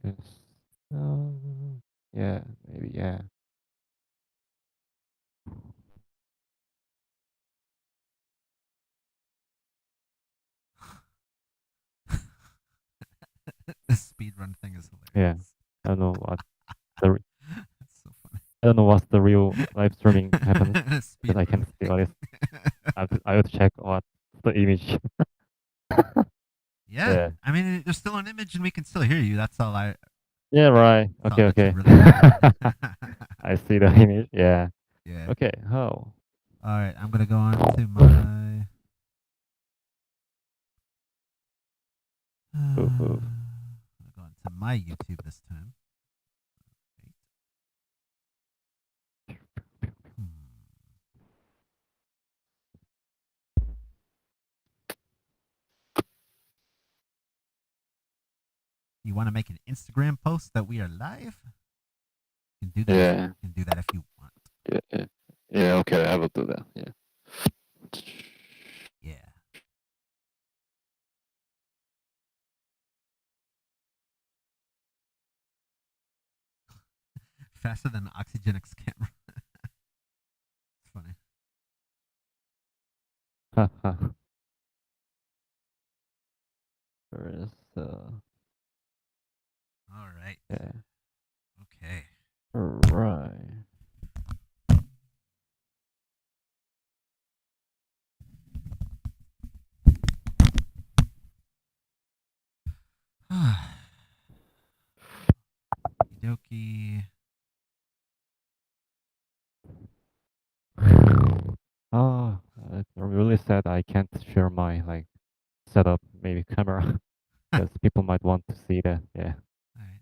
Yes. Yeah, maybe, yeah. The speed run thing is Yeah. hilarious. I don't know what the re- That's so funny. I don't know what's the real live streaming happens Speed because I run can't see thing. all this. I have to check what the image. Yeah, Yeah. I mean, there's still an image, and we can still hear you. That's all I. Yeah, right. That's all Okay, that should okay. really matter. I see the image. Yeah. Yeah. Okay. Oh. All right, I'm gonna go on to my. Oof, oof. I'm gonna go on to my YouTube this time. Hmm. You want to make an Instagram post that we are live? You can do that if Yeah. you can do that if you want. Yeah. Yeah. Yeah. Okay. I will do that. Yeah. Yeah. Faster than Oxygenic's camera. It's funny. Haha. There is. All right. Yeah. Okay. Right. Dokie. Oh, it's really sad I can't share my like setup, maybe camera, because people might want to see that. Yeah. All right.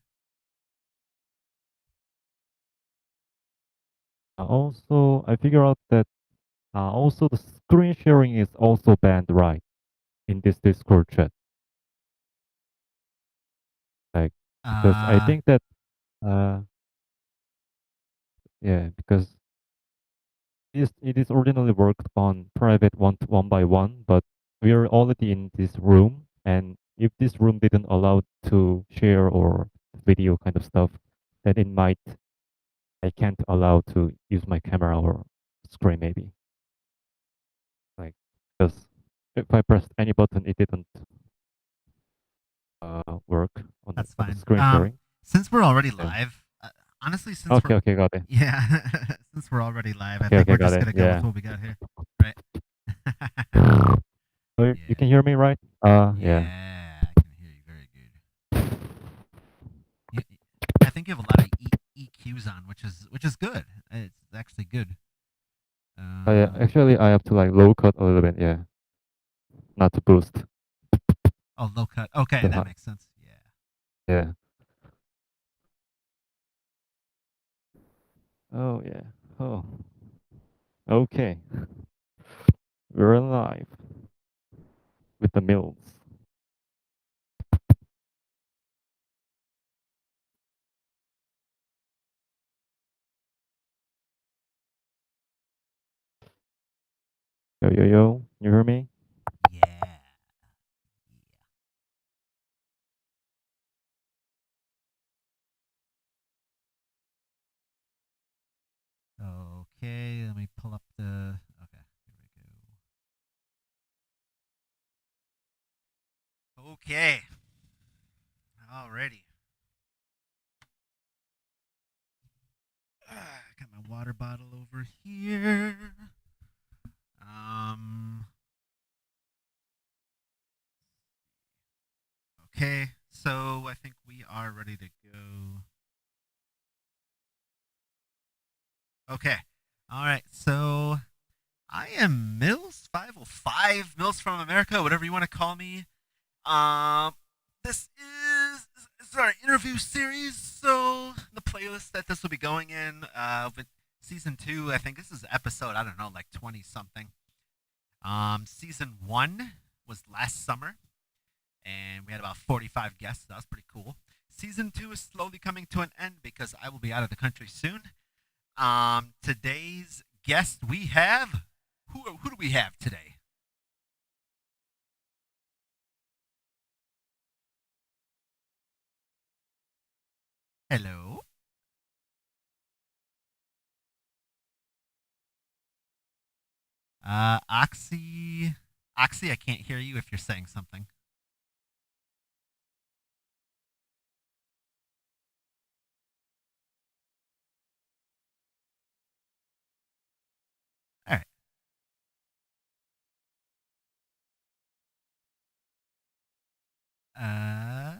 Also, I figure out that also the screen sharing is also banned, right, in this Discord chat. Like, because I Uh. think that uh yeah, because it is originally worked on private one by one, but we are already in this room, and if this room didn't allow to share or video kind of stuff, then it might I can't allow to use my camera or screen maybe. Like because if I pressed any button, it didn't work on That's the fine. screen sharing. Since we're already Yeah. live, honestly, since we're Okay. Okay. Got it. yeah, since we're already live, I Okay. think Okay. we're Got just it. gonna go with Yeah. what we got here, right? So you Yeah, can hear me, right? Yeah. yeah, I can hear you very good. You, I think you have a lot of EQs on, which is good. It's actually good. Yeah. Um, Actually, I have to like low cut a little bit. Yeah. Not to boost oh, low cut. Okay, the that high. makes sense. Yeah. Yeah. Oh yeah. Oh. Okay. We're alive with the Mills. Yo yo yo. You hear me? Yeah. Okay, let me pull up the. Okay, here we go. Okay. Alrighty. Got my water bottle over here. Um. Okay, so I think we are ready to go. Okay. All right. So I am Mills 505, Mills from America, whatever you want to call me. Um, this is our interview series. So the playlist that this will be going in, with season two, I think this is episode, I don't know, like 20 something. Season one was last summer, and we had about 45 guests. That was pretty cool. Season two is slowly coming to an end because I will be out of the country soon. Today's guest we have, who do we have today? Hello. Oxy. Oxy, I can't hear you if you're saying something. All right. Uh,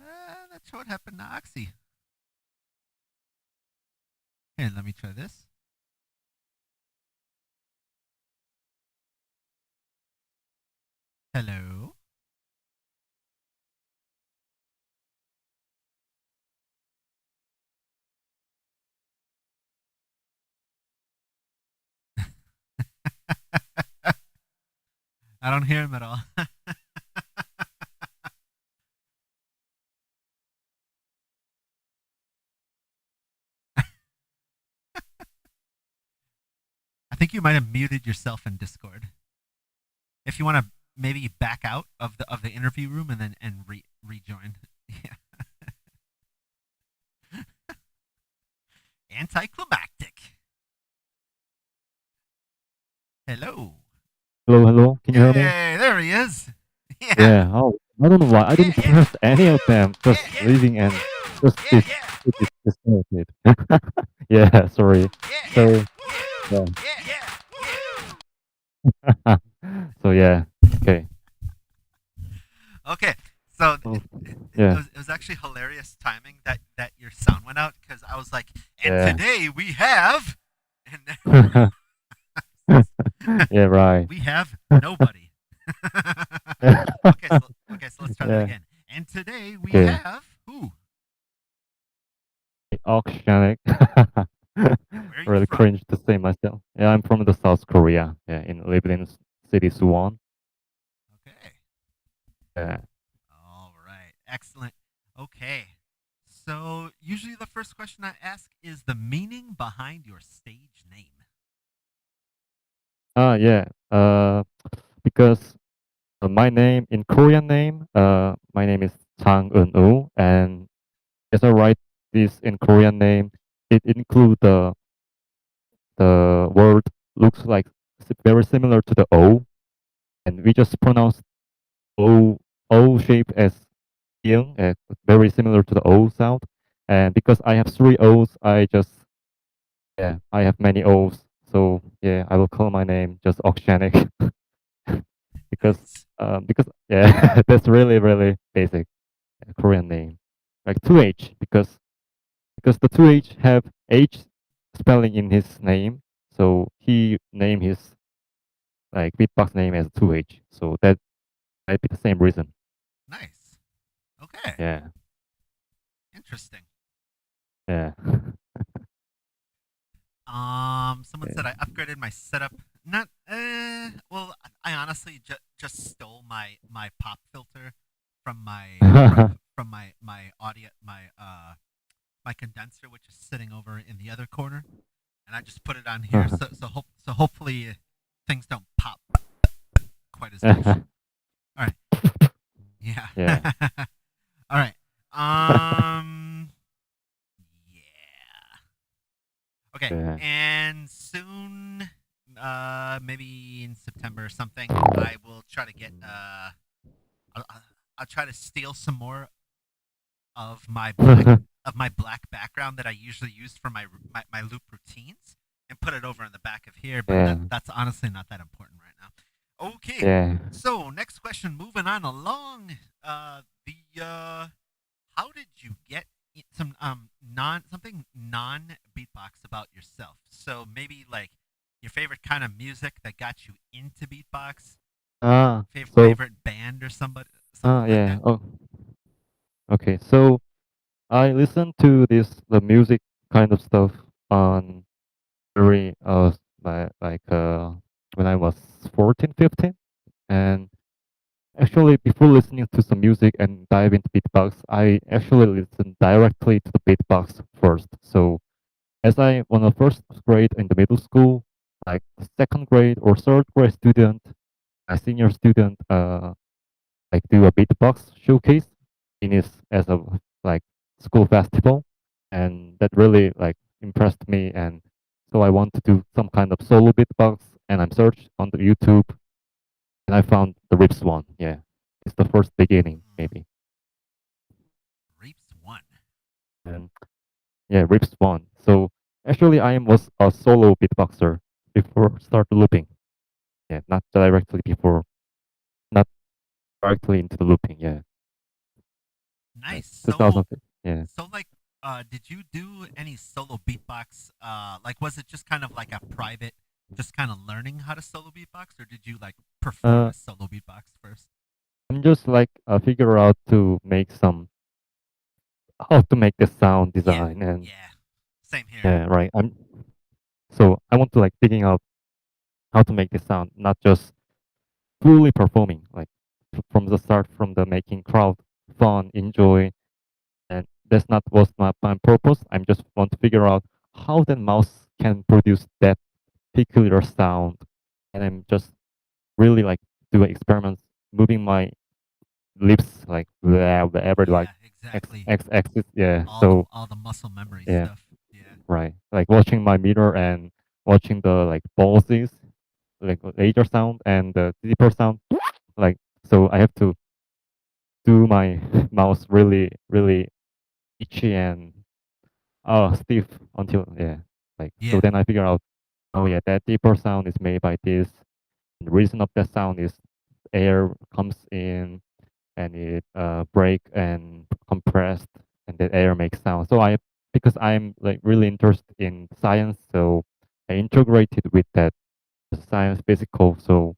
not sure what happened to Oxy. Here, let me try this. Hello. I don't hear him at all. I think you might have muted yourself in Discord. If you want to maybe back out of the interview room and then rejoin. Yeah. Anticlimactic. Hello. Hello, hello. Can you hear me? Hey, there he is. Yeah. Yeah. Oh, I don't know why. I didn't press any of them. Just leaving and just this it is disconnected. Yeah. Sorry. So yeah. So yeah. Okay. Okay. So Oh, it yeah. was actually hilarious timing that your sound went out because I was like, and Yeah. today we have, and Yeah. Right. we have nobody. Okay, so let's try that Yeah. again. And today we Okay. have who? Oxygenic. And where are you Really from? cringe to say myself. Yeah, I'm from the South Korea. Yeah, in living in city Suwon. Okay. Yeah. All right. Excellent. Okay. So usually the first question I ask is the meaning behind your stage name. Yeah. Because my name in Korean name, my name is Chang Eun-woo, and as I write this in Korean name, it includes the word looks like very similar to the O, and we just pronounce O shape as young, very similar to the O sound. And because I have three O's, I have many O's. So yeah, I will call my name just Oxygenic because Nice. yeah, that's really basic Korean name, like 2H because the 2H have H spelling in his name, so he named his like beatbox name as 2H. So that might be the same reason. Nice. Okay. Yeah, Interesting. yeah, Someone yeah. said I upgraded my setup. Not, well, I honestly just stole my pop filter from my audio my condenser, which is sitting over in the other corner, and I just put it on here. So hopefully things don't pop quite as much. All right. Yeah. Yeah. All right. Yeah. Okay. Yeah. And soon, maybe in September or something, I will try to get I'll try to steal some more of my black background that I usually use for my loop routines and put it over in the back of here. But Yeah. that's honestly not that important right now. Okay. Yeah. So next question, moving on along. The How did you get some non beatbox about yourself? So maybe like your favorite kind of music that got you into beatbox, Ah, so favorite band or something like yeah. that. Oh, okay. So I listen to the music kind of stuff on very like when I was 14, 15, and actually before listening to some music and dive into beatbox, I actually listen directly to the beatbox first. So as I on a first grade in the middle school, like second grade or third grade student, a senior student, like do a beatbox showcase in his as a like school festival. and that really like impressed me. And so I want to do some kind of solo beatbox, and I'm searched on the YouTube, and I found the Rips one. Yeah, it's the first beginning Mm, maybe. Reaps one. And yeah, Rips one. So actually, I was a solo beatboxer before start looping. Yeah, not directly before, not directly into the looping. Yeah, like Nice. 2000. Yeah. So like, did you do any solo beatbox? Like, was it just kind of like a private, just kind of learning how to solo beatbox, or did you like perform Uh, a solo beatbox first? I'm just like figure out to make some how to make the sound Yeah, design. And yeah. Same here. yeah, right. I want to like figuring out how to make this sound, not just fully performing, like from the start, from the making crowd fun, enjoy, and that's not what's my purpose. I'm just want to figure out how the mouse can produce that peculiar sound, and I'm just really like doing experiments, moving my lips like wherever like Yeah, exactly. x axis. Yeah, so All the muscle memory yeah, stuff. Yeah. right. Like watching my meter and watching the like pulses, like laser sound and the deeper sound. Like so, I have to do my mouse really itchy and stiff until yeah. Like so, Yeah. then I figure out, oh yeah, that deeper sound is made by this. And the reason of that sound is air comes in and it break and compressed, and that air makes sound. So I because I'm like really interested in science, so I integrated with that science physical. So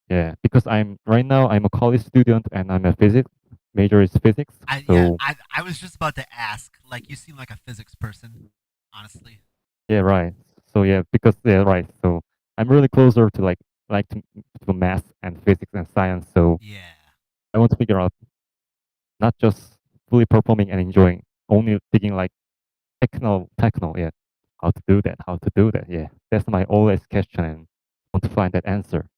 yeah, because I'm right now I'm a college student and I'm a physics major is physics. So I was just about to ask. Like, you seem like a physics person, honestly. yeah, right. So yeah, because yeah, right. So I'm really closer to like to math and physics and science. So Yeah. I want to figure out not just fully performing and enjoying, only thinking like techno, yeah. How to do that, yeah. That's my always question and want to find that answer.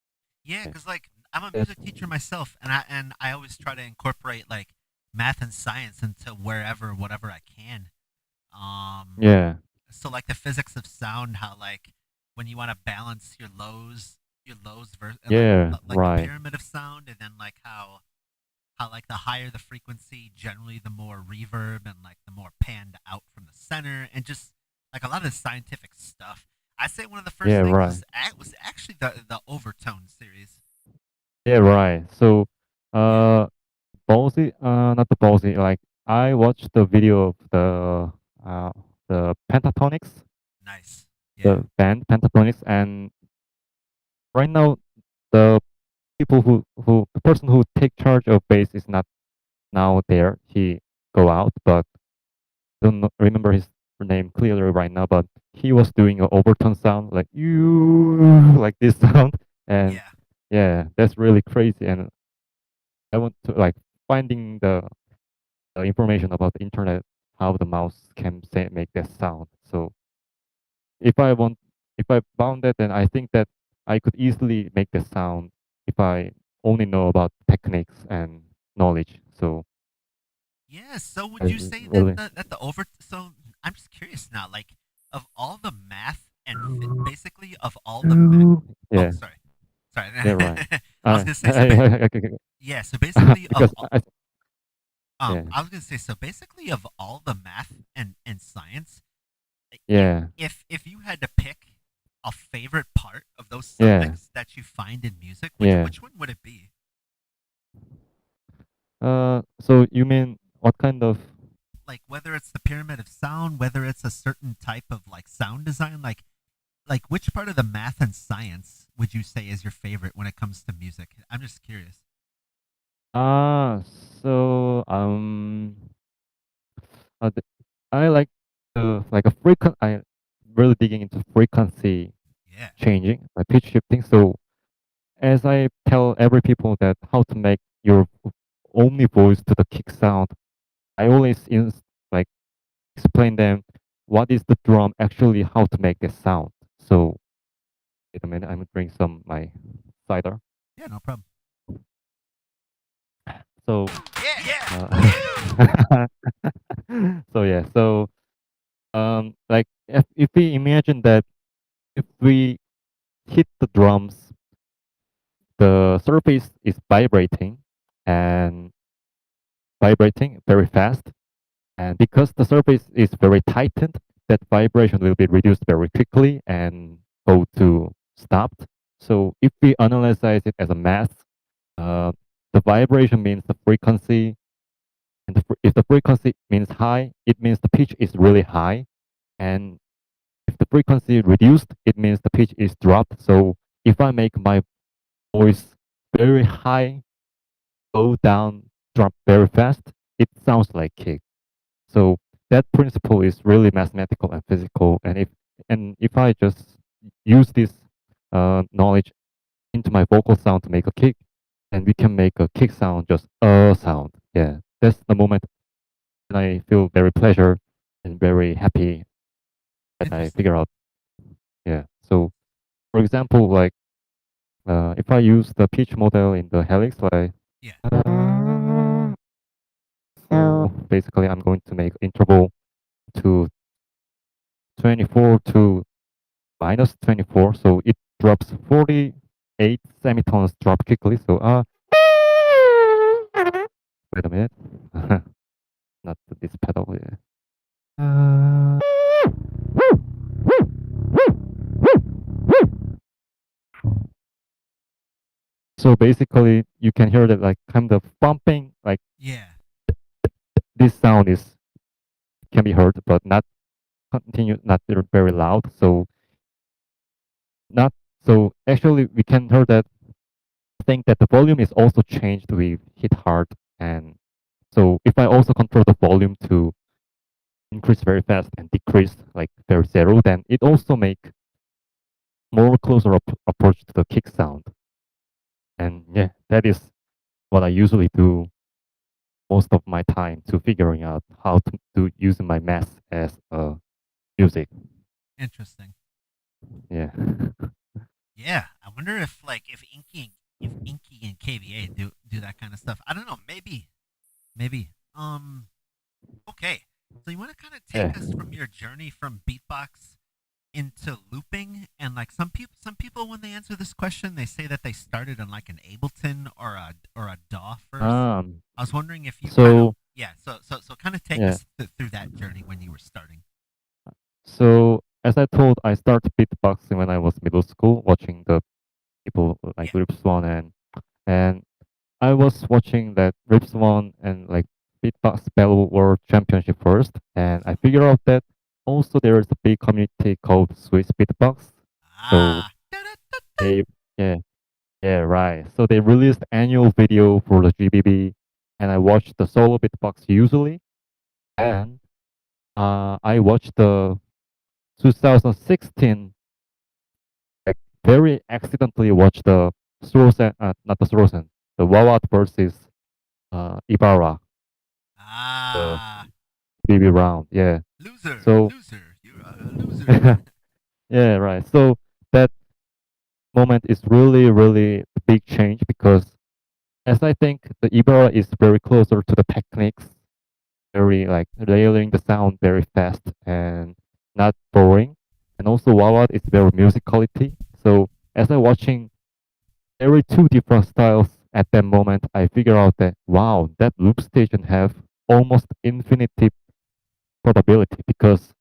Yeah, Yeah. cause like I'm a That's, music teacher myself, and I always try to incorporate like math and science into wherever whatever I can. Um, yeah, so like the physics of sound, how like when you want to balance your lows versus yeah, like the right. pyramid of sound, and then like how like the higher the frequency, generally the more reverb and like the more panned out from the center, and just like a lot of the scientific stuff. I say one of the Yeah, first things right. was actually the overtone series. Yeah, right. So Yeah, uh ballsy, not the ballsy, like I watched the video of uh the pentatonics, nice. Yeah, the band pentatonics, and right now the people who the person who take charge of bass is not now there. He go out, but don't remember his name clearly right now. But he was doing an overtone sound like you like this sound, and yeah, yeah, that's really crazy. And I want to like finding the information about the internet how the mouse can say make that sound. So if I want if I found that, then I think that I could easily make the sound if I only know about techniques and knowledge. So yeah. So would I you say that really the over? So I'm just curious now. Like, of all the math and basically of all the math. Oh, yeah, sorry. yeah, right. I was gonna say so. Yeah. So basically of Because I yeah, I was gonna say so. Basically of all the math and science, yeah, if you had to pick a favorite part of those yeah, subjects that you find in music, yeah. which one would it be? So you mean what kind of? Like, whether it's the pyramid of sound, whether it's a certain type of like sound design, like which part of the math and science would you say is your favorite when it comes to music? I'm just curious. Ah, so uh, th- I like like a frequent. I really digging into frequency Yeah. changing, like pitch shifting. So as I tell every people that how to make your only voice to the kick sound, I always like explain them what is the drum actually how to make this sound. So wait a minute, I'm gonna bring some my cider. Yeah, no problem. So Yeah, uh, yeah. So yeah, so like if we imagine that if we hit the drums, the surface is vibrating and vibrating very fast, and because the surface is very tightened, that vibration will be reduced very quickly and go to stopped. So if we analyze it as a mass, uh, the vibration means the frequency, and if the frequency means high, it means the pitch is really high, and if the frequency reduced, it means the pitch is dropped. So if I make my voice very high, go down, drop very fast, it sounds like kick. So that principle is really mathematical and physical. And if I just use this knowledge into my vocal sound to make a kick, and we can make a kick sound just a sound. Yeah, that's the moment when I feel very pleasure and very happy that I Interesting. figure out. Yeah. So for example, like if I use the pitch model in the helix, like Yeah. so basically I'm going to make interval to 24 to minus 24, so it drops 48 semitones drop quickly. So wait a minute, not this pedal. Yeah. So basically, you can hear that like kind of bumping, like Yeah. this sound is can be heard, but not continue, not very loud. So not so actually we can hear that thing that the volume is also changed with hit hard, and so if I also control the volume to increase very fast and decrease like very zero, then it also make more closer approach to the kick sound. And yeah, that is what I usually do most of my time to figuring out how to do using my math as music. Interesting. Yeah. Yeah. I wonder if Inky and KVA do that kind of stuff. I don't know. Maybe. Okay. So you want to kind of Yeah. take us from your journey from beatbox into looping, and like some people when they answer this question they say that they started on like an Ableton or a DAW first. Um. I was wondering if you kind of, So yeah, so kind of take yeah. us through that journey when you were starting. So as I told, I started beatboxing when I was middle school, watching the people like Yeah. Rip Swan and I was watching that Rip Swan and like Beatbox Battle World Championship first, and I figured out that also there is a big community called Swiss Beatbox. So Ah. Da-da-da-da. they, yeah, yeah, right. So they released annual video for the GBB, and I watched the solo beatbox usually, and I watched the 2016, like very accidentally watched the Sorosen, not the Sorosen, the Wawat versus Ibarra, the Ah. BB round. Yeah. Loser, So loser, you're a loser. yeah, right. So that moment is really, really a big change because as I think the Ibarra is very closer to the techniques, very like layering the sound very fast and not boring. And also Wawat is very musicality. So as I watching every two different styles at that moment, I figure out that wow, that loop station have almost infinity probability because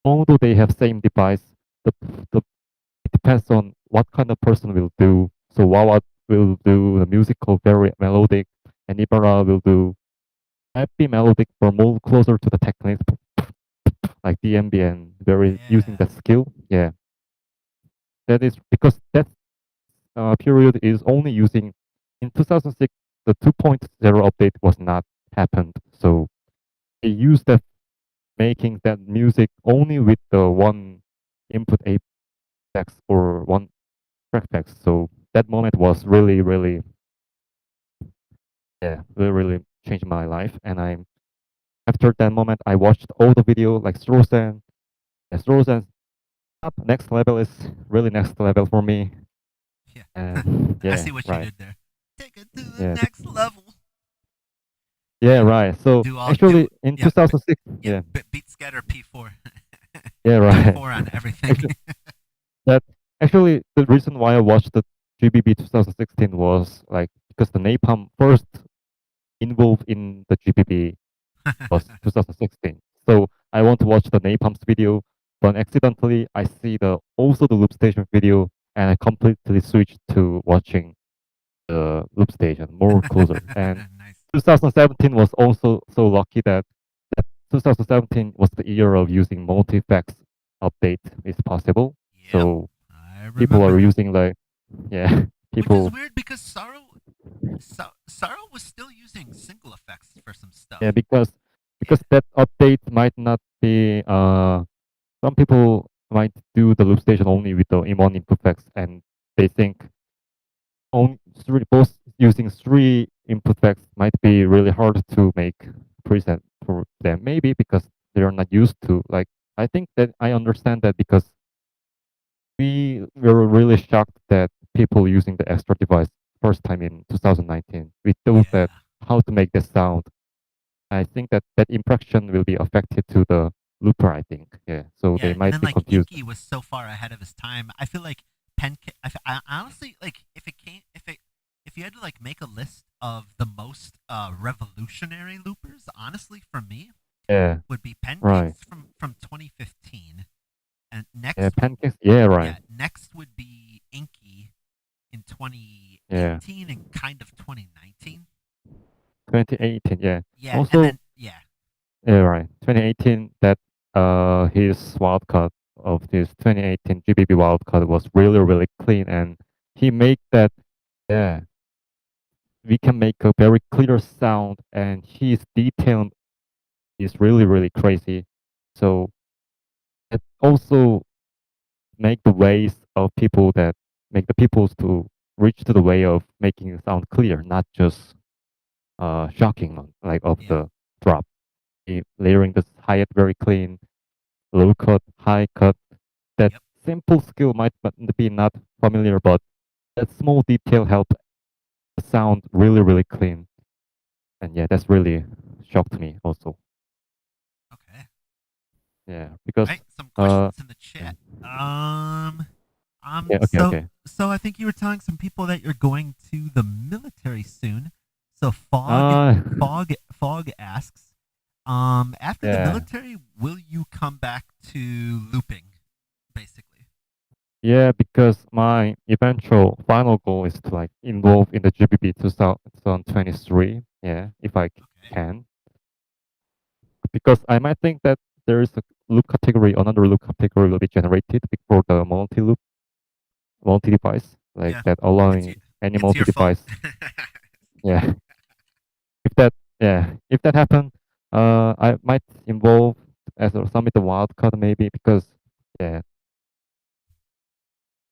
although they have same device, the the it depends on what kind of person will do. So Wawa will do the musical very melodic, and Ibarra will do happy melodic but more closer to the technique like DMB and very using Yeah. that skill. Yeah, that is because that period is only using in 2006 the 2.0 update was not happened. So they used that making that music only with the one input apex or one trackbacks. So that moment was really, really, yeah, really, really changed my life. And I, after that moment, I watched all the video like Strozen. Yeah, Strozen up next level is really next level for me. Yeah. And I yeah, see what you right. did there. Take it to the Yeah, next level. Yeah, right. So Do all do actually in yeah 2006, yeah yeah, beat scatter P4 yeah, right. P4 on everything. Actually, that actually the reason why I watched the GBB 2016 was like because the Napalm first involved in the GBB was 2016. So I want to watch the Napalm's video, but accidentally I see the also the loop station video, and I completely switched to watching the loop station more closer. And Nice. 2017 was also so lucky that 2017 was the year of using multi-fax update is possible. Yep, So I people remember are that. using like yeah Which is people weird because Sorrow was still using single effects for some yeah stuff. because Yeah, that update might not be some people might do the loop station only with the in-one input fax and they think only three both using three input fax might be really hard to make preset for them maybe because they're not used to like I think that I understand that because we were really shocked that people using the extra device first time in 2019 we thought that yeah, how to make the sound. I think that that impression will be affected to the looper. I think, yeah. So they yeah. And might then be like confused. Inky was so far ahead of his time. I feel like I honestly like if you had to like make a list of the most revolutionary loopers, honestly, for me, Yeah, would be right. Pancakes from 2015, and Yeah, next would pancakes. Yeah, right. yeah next would be Inky in Yeah, 2018 and kind of 2019. 2018. Yeah. Yeah, and Also, then yeah, yeah, right. 2018. That his wildcard of this 2018 GBB wildcard was really really clean, and he made that. Yeah, we can make a very clear sound, and his detail is really really crazy. So it also make the ways of people that make the peoples to reach to the way of making it sound clear, not just shocking like of yeah, the drop. Layering the hi-hat very clean, low cut, high cut. That yep. simple skill might be not familiar, but that small detail help the sound really really clean. And yeah, that's really shocked me also. Okay. Yeah, All because right. Some uh questions in the chat. Um, yeah, okay, so okay. I think you were telling some people that you're going to the military soon. So Uh Fog asks, after the yeah. military, will you come back to looping? Basically. Yeah, because my eventual final goal is to like involve in the GBB 2023. Yeah, if I Okay. can, because I might think that there is a loop category, another loop category will be generated before the multi-loop, multi-device, like Yeah. that It's y- allowing any it's your fault. multi-device. Yeah, if that, yeah, if that happen, I might involve as a submit the wildcard maybe because, yeah,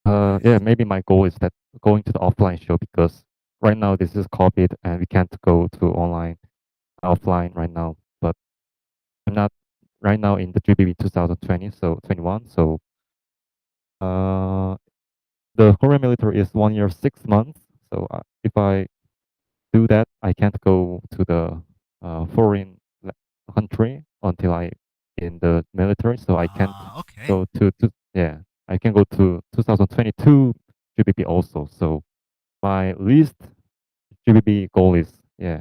yeah, Nice. maybe my goal is that going to the offline show because right now this is COVID and we can't go to online offline right now. But I'm not right now in the GBB 2020, so 21. So the Korean military is 1 year 6 months. So if I do that, I can't go to the foreign country until I in the military. So I can't Okay. go to yeah I can go to 2022 GBB also. So my least GBB goal is yeah,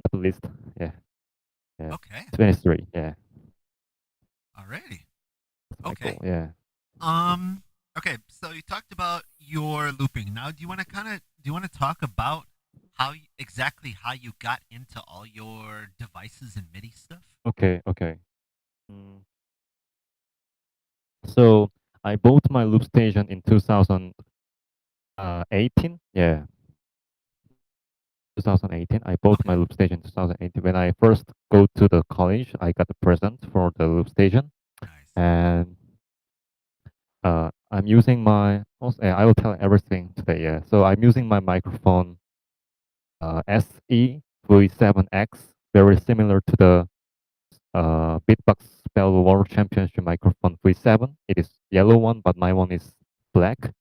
at least yeah, yeah, Okay. 23. Yeah, Alrighty. that's my Okay. goal. Yeah. Um. Okay. So you talked about your looping. Now, do you want to talk about exactly how you got into all your devices and MIDI stuff? Okay. Okay. Mm, so I bought my loop station in 2018. Yeah, 2018. I bought Okay. my loop station in 2018. When I first go to the college, I got a present for the loop station, Nice. and I'm using my. Also, I will tell everything today. Yeah. So I'm using my microphone SE V7X, very similar to the Beatbox Spell World Championship microphone V7. It is yellow one, but my one is black.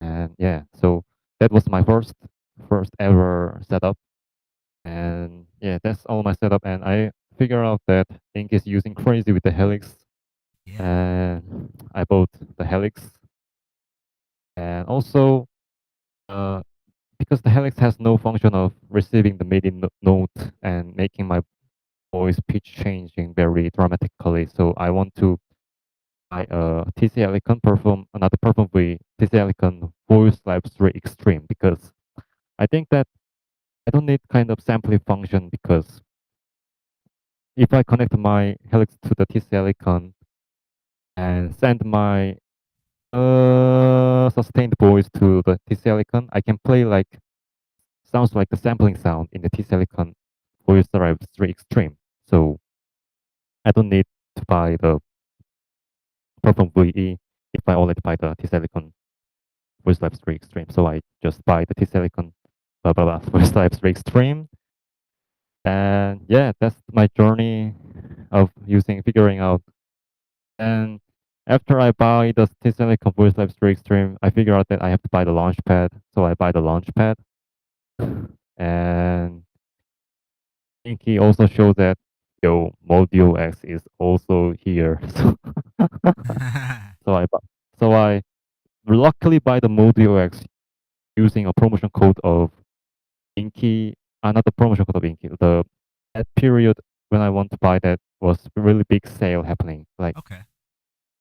And yeah, so that was my first ever setup. And yeah, that's all my setup, and I figure out that Ink is using crazy with the Helix, Yeah. and I bought the Helix, and also uh, because the Helix has no function of receiving the MIDI note and making my voice pitch changing very dramatically, so I want to buy a TC Helicon perform another perform with TC Helicon Voice Live 3 Extreme because I think that I don't need kind of sampling function because if I connect my Helix to the TC Helicon and send my sustained voice to the TC Helicon, I can play like sounds like the sampling sound in the TC Helicon Voice Live 3 Extreme. So I don't need to buy the perform VE if I already buy the TC Helicon Voice Live 3 Extreme. So I just buy the TC Helicon blah blah blah Voice Live 3 Extreme. And yeah, that's my journey of figuring out. And after I buy the T-Stanley Voice Live 3 Extreme, I figure out that I have to buy the launch pad. So I buy the launch pad. And I think he also showed that yo Modio X is also here. So I bu- so I luckily buy the Modio X using a promotion code of Inky, not the promotion code of Inky. The that period when I want to buy that was really big sale happening. Like Okay.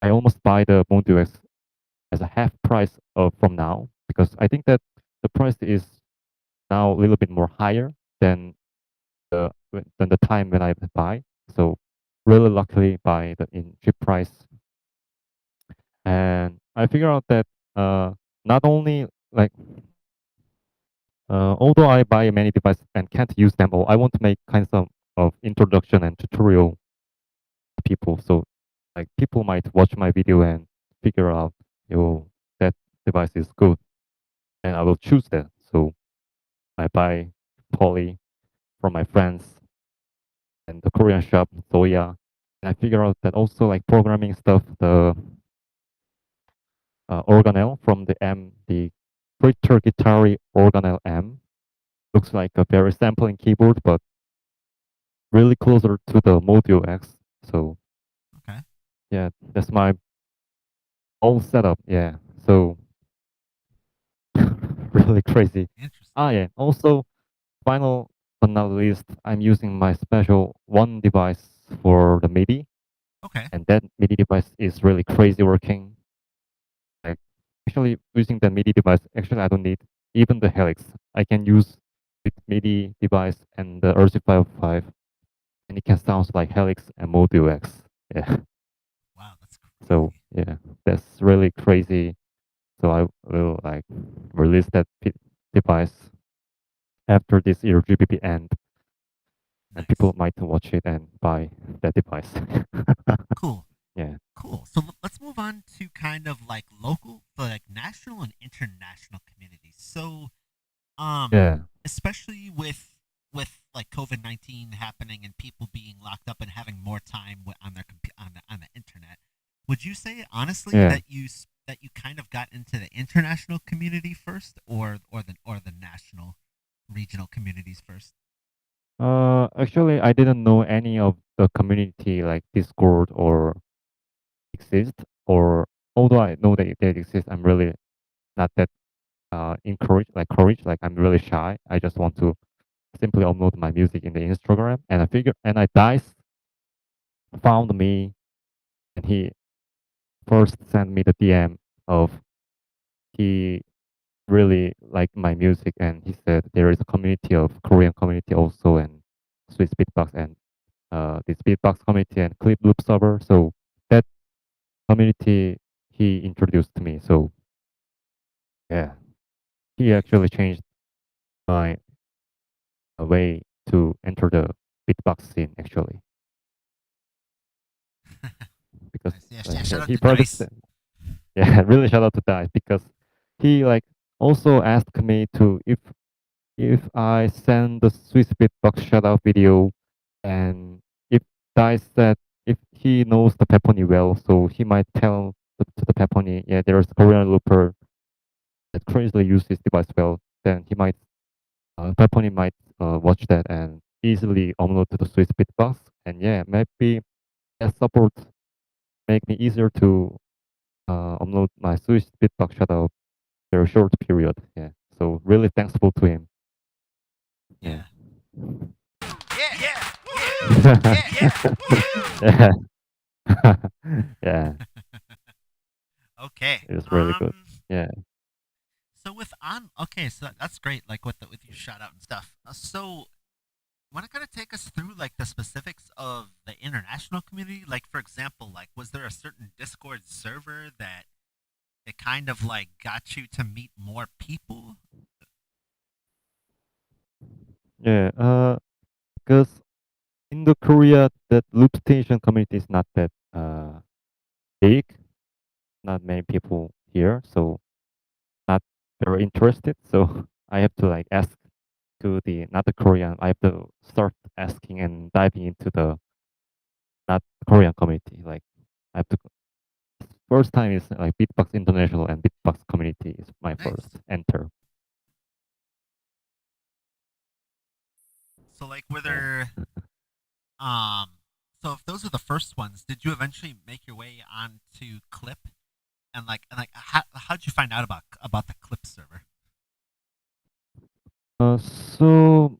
I almost buy the Modio X as a half price of from now because I think that the price is now a little bit more higher than the time when I buy. So really luckily buy the in cheap price, and I figure out that not only like although I buy many devices and can't use them all, I want to make kinds of introduction and tutorial to people. So like people might watch my video and figure out, yo, that device is good, and I will choose that. So I buy Poly from my friends and the Korean shop Soya. And I figure out that also like programming stuff, the organelle from the Critter Guitar organelle M looks like a very sampling keyboard, but really closer to the Modio X. So Okay. yeah, that's my whole setup. Yeah, so really crazy. Interesting. Ah yeah, also final but not least, I'm using my special one device for the MIDI, Okay. and that MIDI device is really crazy working. Like actually using the MIDI device, actually I don't need even the Helix. I can use with MIDI device and the RC505, and it can sound like Helix and Modio X. Yeah. Wow, that's So crazy. yeah, that's really crazy. So I will like release that device after this year GBP end, and Nice. people might watch it and buy that device. Cool. Yeah. Cool. So let's move on to kind of like local, like national and international communities. So, Yeah. especially with like COVID-19 happening and people being locked up and having more time on their on the internet, would you say honestly Yeah. that that you kind of got into the international community first, or the national regional communities first? Actually, I didn't know any of the community like Discord or exist, or although I know they exist, I'm really not that encouraged, like courage, like I'm really shy. I just want to simply upload my music in the Instagram, and I figure, and I Dice found me, and he first sent me the DM of he really liked my music, and he said there is a community of Korean community also, and Swiss beatbox and this beatbox community and clip loop server. So that community he introduced to me. So yeah, he Nice. actually changed my way to enter the beatbox scene actually because Nice. Yeah, yeah. Shout out he to private Dice. yeah really shout out to Dice because he like also asked me to if I send the Swiss beatbox shout out video and if Dice said if he knows the Peponi well, so he might tell to the Peponi, yeah, there's a Korean looper that crazily uses this device well, then he might Peponi might watch that and easily upload to the Swiss Beatbox. And yeah, maybe that support make me easier to upload my Swiss Beatbox shoutout very short period. Yeah. So really thankful to him. Yeah. Yeah. Yeah. Yeah. Woohoo! Yeah. Yeah. Woo! Yeah. Yeah. Okay. It was really good. Yeah. So with on okay, so that's great. Like with your shout out and stuff. So want to kind of take us through like the specifics of the international community? Like for example, like was there a certain Discord server that it kind of like got you to meet more people? Yeah. Because in the Korea, that loop station community is not that big. Not many people here, so not very interested. So I have to like ask to the not the Korean. I have to start asking and diving into the not Korean community. Like I have to first time is like Beatbox International and Beatbox community is my Nice. first enter. So like were Yeah. there um so if those are the first ones, did you eventually make your way onto Clip and like how'd you find out about the Clip server? So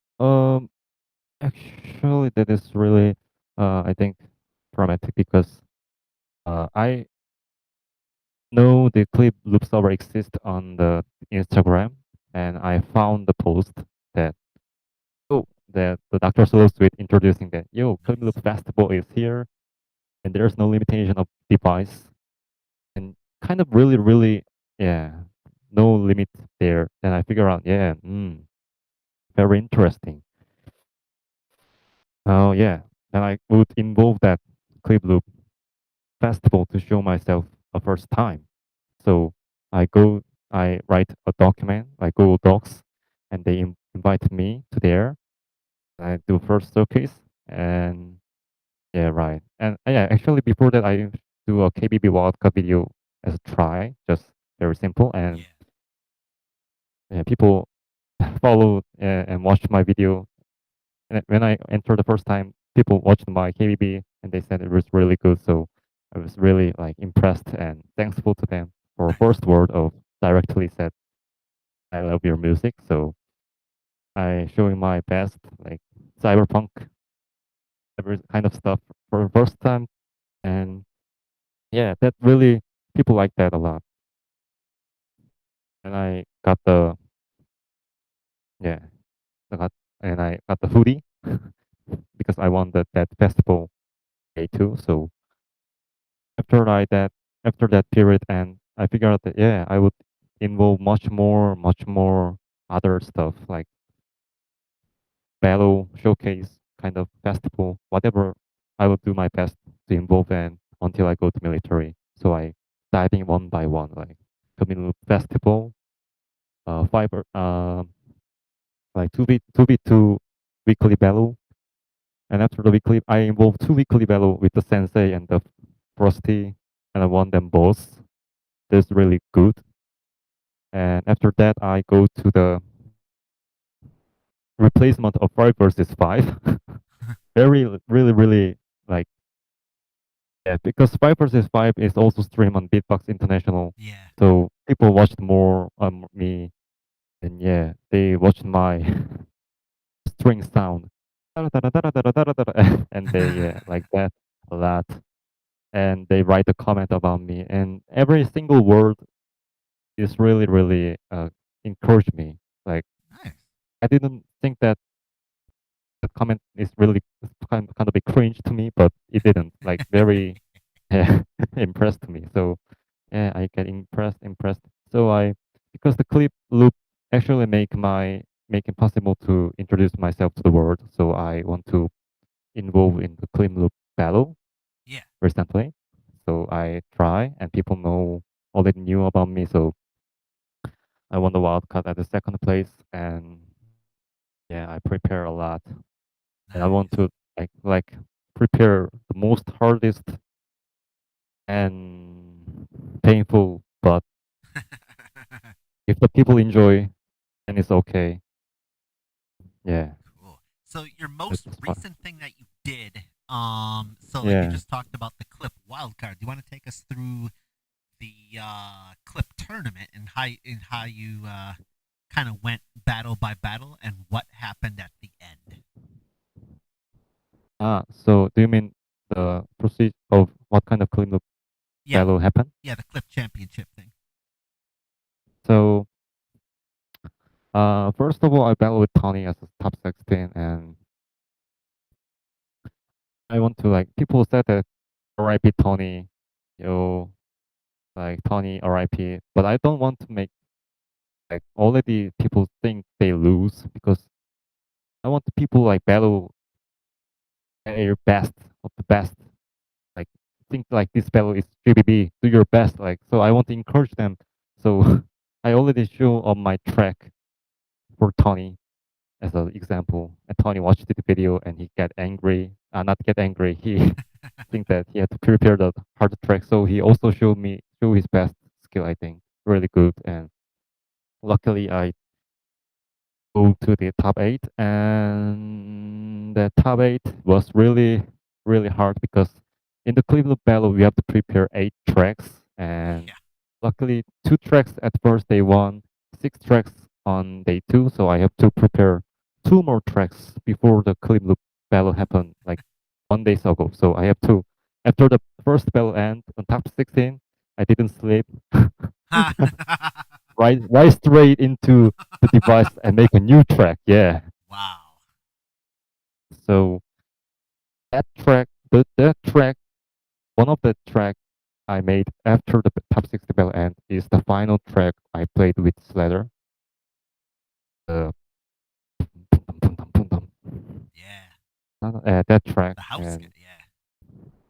actually that is really I think dramatic because I know the clip loop server exists on the Instagram, and I found the post that oh that the Dr. Solo Suite introducing that yo clip Nice. loop festival is here and there's no limitation of device and kind of really yeah no limit there. Then I figure out yeah very interesting. Oh yeah, then I would involve that clip loop festival to show myself a first time. So I go, I write a document like Google Docs, and they invite me to there. I do first showcase, and yeah, right. And yeah, actually before that, I do a KBB wildcard video as a try, just very simple, and Yeah. yeah, people follow and watch my video. And when I entered the first time, people watched my KBB and they said it was really good. So I was really like impressed and thankful to them for Nice. first word of directly said I love your music. So I showing my best like cyberpunk every kind of stuff for the first time. And yeah, that really people like that a lot. And I got the yeah, I got and I got the hoodie because I won that festival day too. So after I that after that period and I figured out that yeah, I would involve much more other stuff like battle showcase kind of festival, whatever I would do my best to involve in until I go to military. So I diving one by one, like community festival, fiber like 2v2 weekly battle. And after the weekly I involved 2 weekly battle with the sensei and the frosty and I won them both. That's really good. And after that, I go to the replacement of 5 versus 5. Very, really like, yeah, because 5 versus 5 is also streamed on Beatbox International. Yeah. So people watched more on me. And yeah, they watched my string sound. And they, yeah, like that a lot. And they write a comment about me. And every single word is really encouraged me. Like, Nice. I didn't think that the comment is really kind of a cringe to me, but it didn't. Like very yeah, impressed me. So yeah, I get impressed. So I because the clip loop actually make it possible to introduce myself to the world. So I want to involve in the clip loop battle Yeah. recently. So I try, and people know already knew about me. So I won the wildcard at the second place, and yeah, I prepare a lot. And I want Nice. to like prepare the most hardest and painful, but if the people enjoy, then it's okay. Yeah. Cool. So your It's most just fun. recent thing that you did, so like you Yeah. just talked about the clip wildcard. Do you want to take us through the clip tournament and how you kind of went battle by battle and what happened at the end? So do you mean the procedure of what kind of cleanup Yeah, battle happened? yeah, the clip championship thing. So, first of all, I battled with Tony as a top 16, and I want to like people said that RIP Tony, you know, like Tony RIP, but I don't want to make like already people think they lose because I want the people like battle at your best of the best. Like think like this battle is GBB, do your best. Like so, I want to encourage them. So I already show on my track for Tony as an example. And Tony watched the video and he get angry. Not get angry. He think that he had to prepare the hard track. So he also show his best skill. I think really good. And luckily I go to the top eight, and the top eight was really hard because in the Cleveland battle we have to prepare 8 tracks, and Yeah. luckily 2 tracks at first they won, 6 tracks on day two, so I have to prepare 2 more tracks before the Cleveland battle happened like 1 day ago. So I have to after the first battle end on top 16, I didn't sleep. Right straight into the device and make a new track. Yeah. Wow. So that track, one of the track I made after the top 60 bell end is the final track I played with Slater. The Yeah. that track, The house. and Yeah.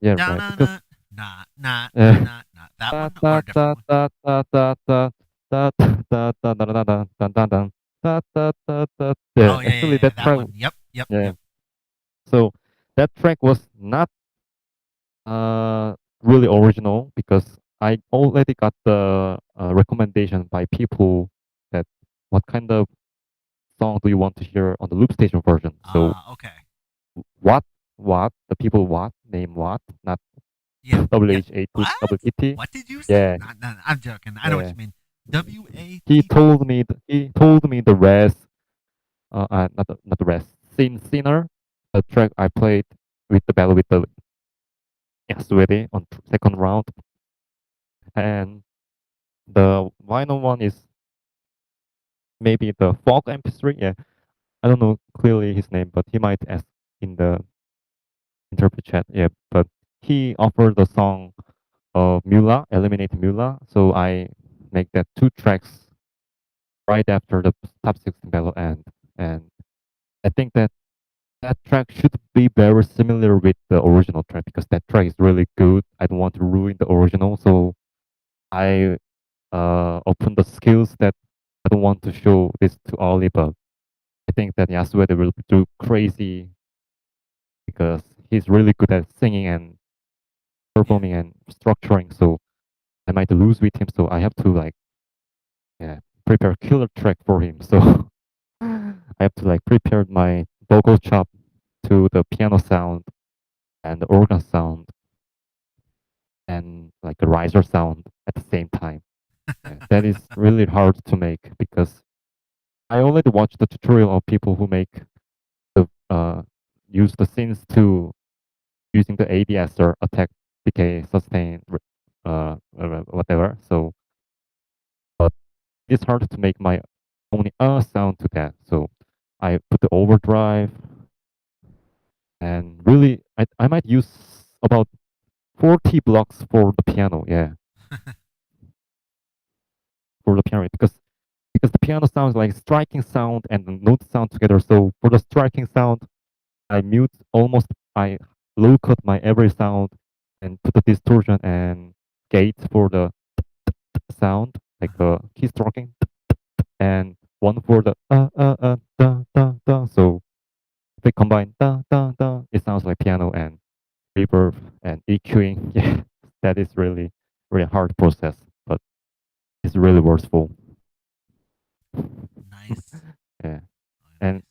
yeah, Na right, na because na na na na uh, na na. That da one or da a different da one? da da da da da da da da da da da da da da Oh yeah, yeah, yeah, actually yeah. that That track, one. Yep, yep, yeah. yep. So that track was not uh, really original because I already got the recommendation by people that what kind of song do you want to hear on the loop station version. So Okay. what the people name what, not Yeah, W yeah. H A to What? W E T. What did you say? Yeah, No, no, no, I'm joking. I know what yeah. you mean. He WATT. told me the rest. Not the rest. Sinner, the track I played with the battle with the Yasuete on second round, and the final one is maybe the Fog MP3. Yeah, I don't know clearly his name, but he might ask in the interpret chat. Yeah, but he offered the song of Mula, Eliminate Mula. So I make that 2 tracks right after the top 16 battle end, and I think that that track should be very similar with the original track because that track is really good. I don't want to ruin the original, so I open the skills that I don't want to show this to Oli, but I think that Yasueda will do crazy because he's really good at singing and Yeah, performing and structuring. So I might lose with him. So I have to like yeah prepare a killer track for him. So I have to like prepare my vocal chop to the piano sound and the organ sound and like a riser sound at the same time. Yeah, that is really hard to make because I already watched the tutorial of people who make the use the scenes to using the ADS or attack, decay, sustain, whatever. So, but it's hard to make my only sound to that. So I put the overdrive and really, I might use about 40 blocks for the piano. Yeah, for the piano because the piano sounds like striking sound and the note sound together. So for the striking sound, I mute almost I low cut my every sound and put the distortion and gate for the sound like keystroking and one for the da da da. So if they combine da da da, it sounds like piano and reverb and EQing. Yeah, that is really hard process, but it's really worthful. nice. Yeah, Oh, and nice.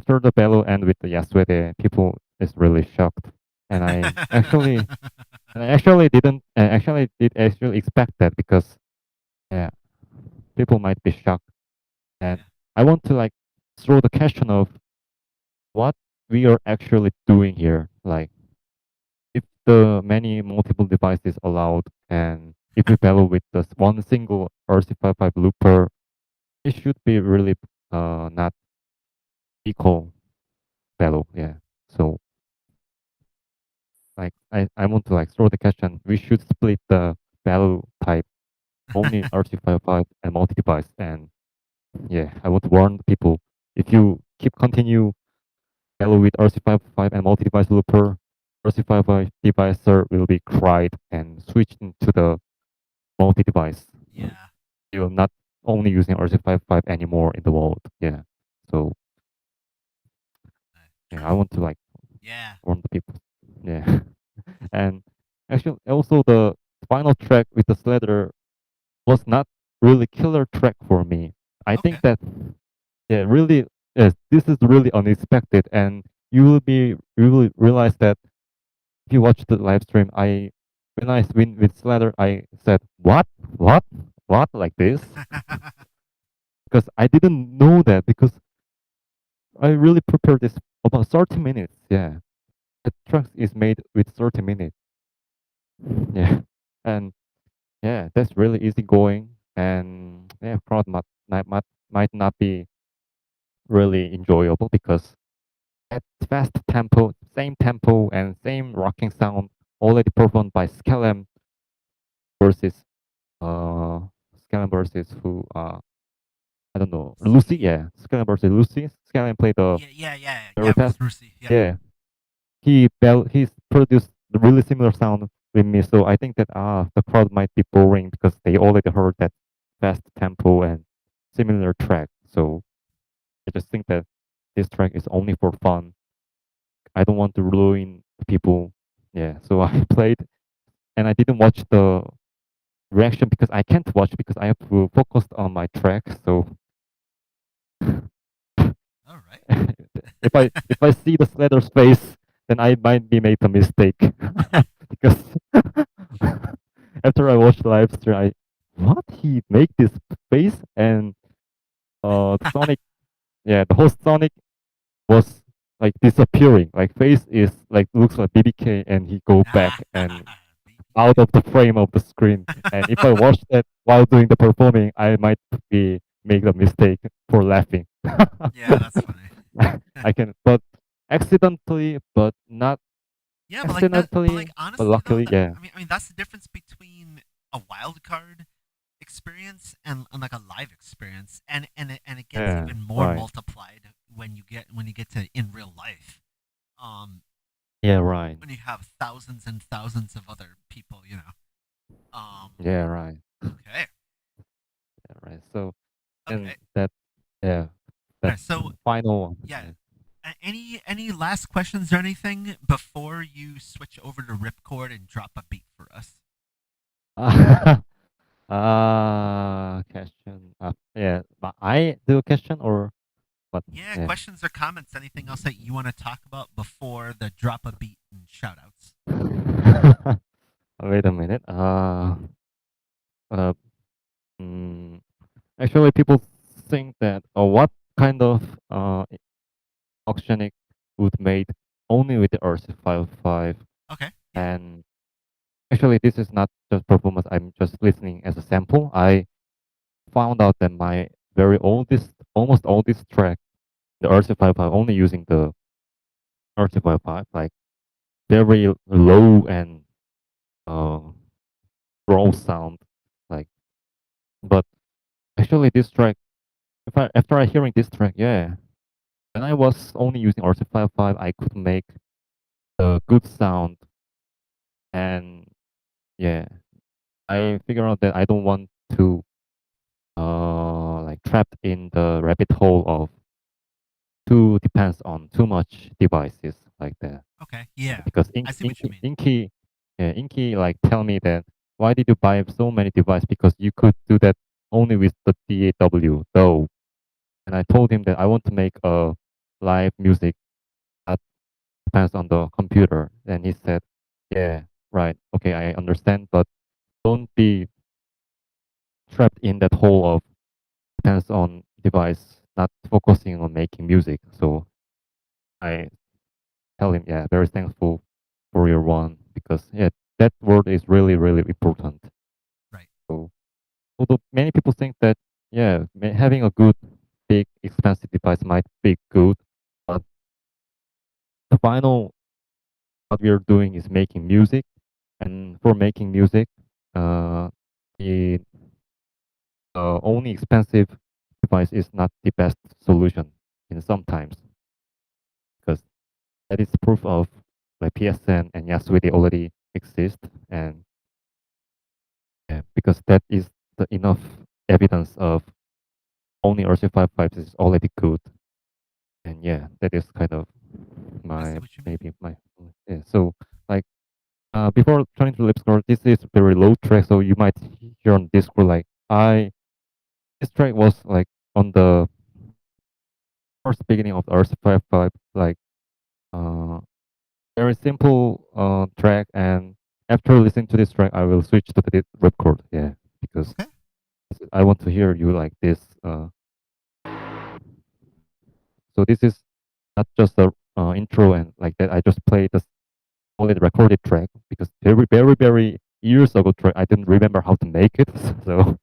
after the battle end with the Yasude, people is really shocked, and I actually didn't actually did actually expect that because yeah, people might be shocked, and Yeah. I want to like throw the question of what we are actually doing here. Like, if the many multiple devices allowed, and if we battle with this one single RC55 looper, it should be really not equal battle. Yeah. So like I want to like throw the question. We should split the battle type only RC55 and multi-device. And yeah, I want to warn people, if you keep continue battle with RC55 and multi-device looper, RC55 devicer will be cried and switched into the multi-device. Yeah. You're not only using RC55 anymore in the world. Yeah. So yeah, I True. want to like Yeah. warn the people. Yeah. And actually also the final track with the slider was not really killer track for me. I think Okay. that yeah, really yes, this is really unexpected, and you will realize that if you watch the live stream, I when I win with Slather, I said what like this because I didn't know that because I really prepared this about 30 minutes. Yeah, the track is made with 30 minutes. Yeah, and yeah, that's really easy going, and yeah, crowd might not be really enjoyable because at fast tempo, same tempo and same rocking sound already performed by Skellum versus uh who I don't know, Lucy. Yeah, Skellum versus Lucy. Skellum played the Yeah, yeah, yeah, very yeah. fast. Versus Rusi. Yeah. Yeah, he's produced a really similar sound with me, so I think that the crowd might be boring because they already heard that fast tempo and similar track. So I just think that this track is only for fun. I don't want to ruin people. Yeah, so I played and I didn't watch the reaction because I can't watch because I have to focus on my track. So All right. if I see the slatter's face, then I might be made a mistake because after I watched the live stream, I what he make this face and Sonic, yeah, the whole Sonic was like disappearing. Like face is like looks like BBK and he go back and out of the frame of the screen. And if I watch that while doing the performing, I might be make a mistake for laughing. Yeah, that's funny. I can, but accidentally, but not Yeah, but like that. But like accidentally, but honestly though, luckily, yeah, I mean that's the difference between a wild card experience and like a live experience, and it gets yeah, even more right, multiplied when you get to in real life. Um, yeah, right, when you have thousands and thousands of other people, you know. Um, yeah, right, okay, yeah, right. So, and okay, that, yeah, that okay. So final one, yeah, yeah. any last questions or anything before you switch over to Ripcord and drop a beat for us? Question. Yeah, but I do a question or what? Yeah, Yeah. questions or comments? Anything else that you want to talk about before the drop a beat and shout outs? Wait a minute. Uh, mm, actually, people think that what kind of Oxygenic would made only with the RC55, Okay, yeah. and actually, this is not just performance. I'm just listening as a sample. I found out that my very oldest, almost oldest track, the RC55, only using the RC55, like very low and uh raw sound, like. But actually, this track, if I after I hearing this track, yeah, when I was only using RC55, I could make a good sound, and yeah, I figure out that I don't want to like trapped in the rabbit hole of too depends on too much devices like that. Okay, yeah. Because I see what you mean. Inky like tell me that why did you buy so many devices because you could do that only with the DAW though. And I told him that I want to make a live music that depends on the computer. And he said, yeah, right, okay, I understand, but don't be trapped in that hole of depends on device, not focusing on making music. So I tell him, yeah, very thankful for your one because yeah, that word is really, really important. Right. So although many people think that yeah, having a good, big, expensive device might be good, but the final what we are doing is making music, and for making music, uh, the only expensive device is not the best solution in sometimes because that is proof of like PSN and Yasui they already exist, and yeah, because that is the enough evidence of only RC55 is already good, and yeah, that is kind of I see my what you mean. maybe my yeah. So like before turning to Lipscore, this is very low track, so you might hear on Discord like I this track was like on the first beginning of the RC55 like uh very simple track, and after listening to this track I will switch to the record, yeah, because Okay. I want to hear you like this so this is not just the intro and like that I just played the only the recorded track because very very very years ago track I didn't remember how to make it so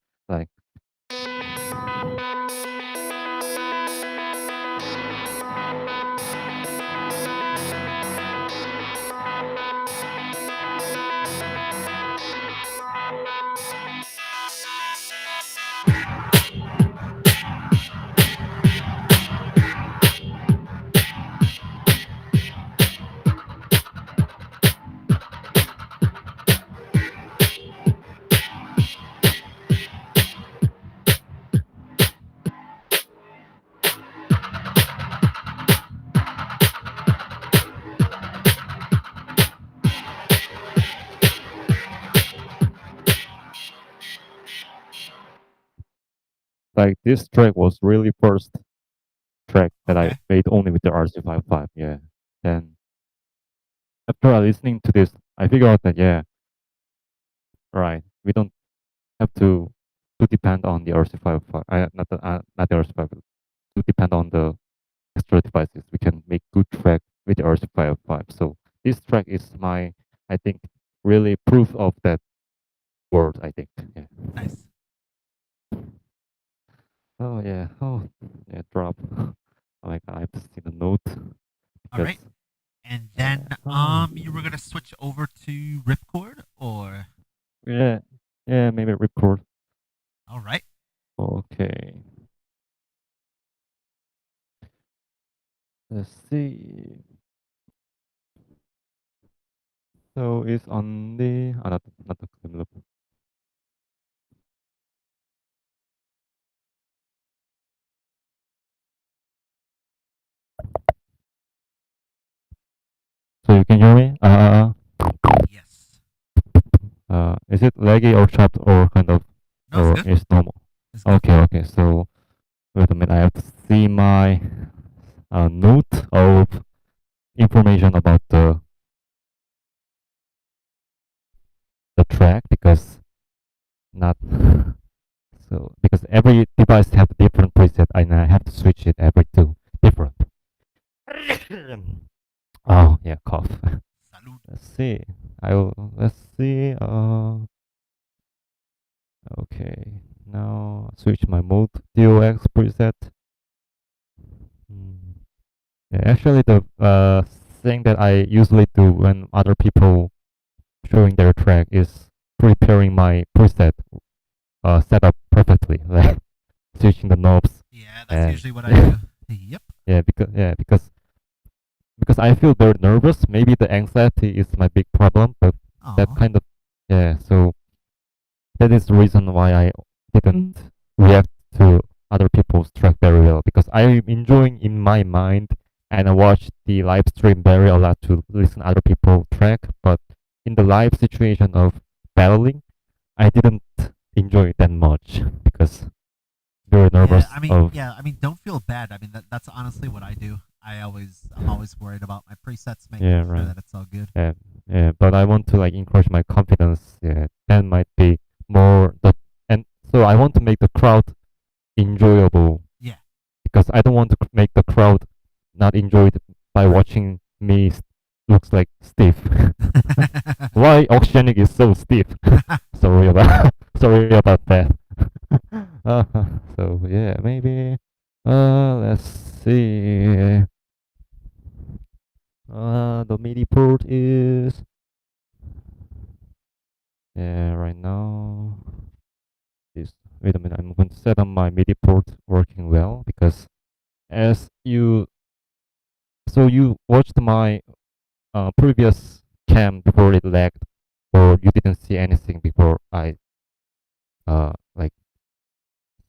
like this track was really first track that I Okay. made only with the RC55, yeah. And after I listening to this, I figured out that yeah, right, we don't have to depend on the RC55, not the RC5, to depend on the extra devices. We can make good track with the RC55. So this track is my, I think, really proof of that word. I think, yeah. Nice. Oh yeah, oh yeah, drop. Oh my god, I have to see the note All because right. And yeah, then oh you were gonna switch over to Ripcord or yeah, yeah, maybe record. all right. Okay, let's see. So it's on the not the loop. So you can hear me? Yes. Is it laggy or chopped or kind of No, it's or good. is normal? It's good. Okay, okay. So wait a minute. I have to see my note of information about the track because not so because every device have different preset and I have to switch it every two different. Oh yeah, cough. Salud. Let's see. I will. Let's see. Okay. Now switch my mode DOX preset. Hmm. Yeah, actually, the thing that I usually do when other people showing their track is preparing my preset setup perfectly, like switching the knobs Yeah, that's and usually what I do. Yep. because I feel very nervous. Maybe the anxiety is my big problem, but that Oh. kind of yeah. So that is the reason why I didn't react to other people's track very well because I'm enjoying in my mind and I watch the live stream very a lot to listen other people track, but in the live situation of battling, I didn't enjoy it that much because very Yeah, nervous of I mean, don't feel bad. I mean, that's honestly what I do. I'm always worried about my presets, making Yeah, sure right. that it's all good. Yeah, yeah. But I want to like encourage my confidence. Yeah, that might be more the and so I want to make the crowd enjoyable Yeah. because I don't want to make the crowd not enjoyed by watching me looks like stiff. Why Oxygenic is so stiff? Sorry about sorry about that. uh, so yeah, maybe let's see. The MIDI port is yeah right now. This wait a minute. I'm going to set up my MIDI port working well because as you you watched my previous cam before it lagged, or you didn't see anything before I like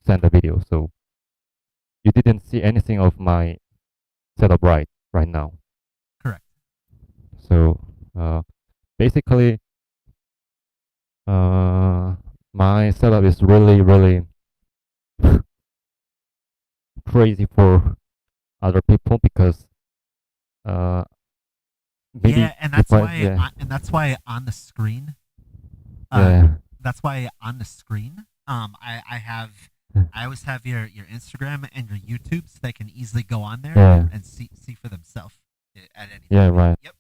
send the video. So you didn't see anything of my setup right now. Correct. So uh, basically, uh, my setup is really crazy for other people because uh, MIDI Yeah, and that's device. why Yeah, on the screen, uh, yeah, that's why on the screen, I have I always have your Instagram and your YouTube so they can easily go on there yeah, and see for themselves at any yeah. time. Right. Yep.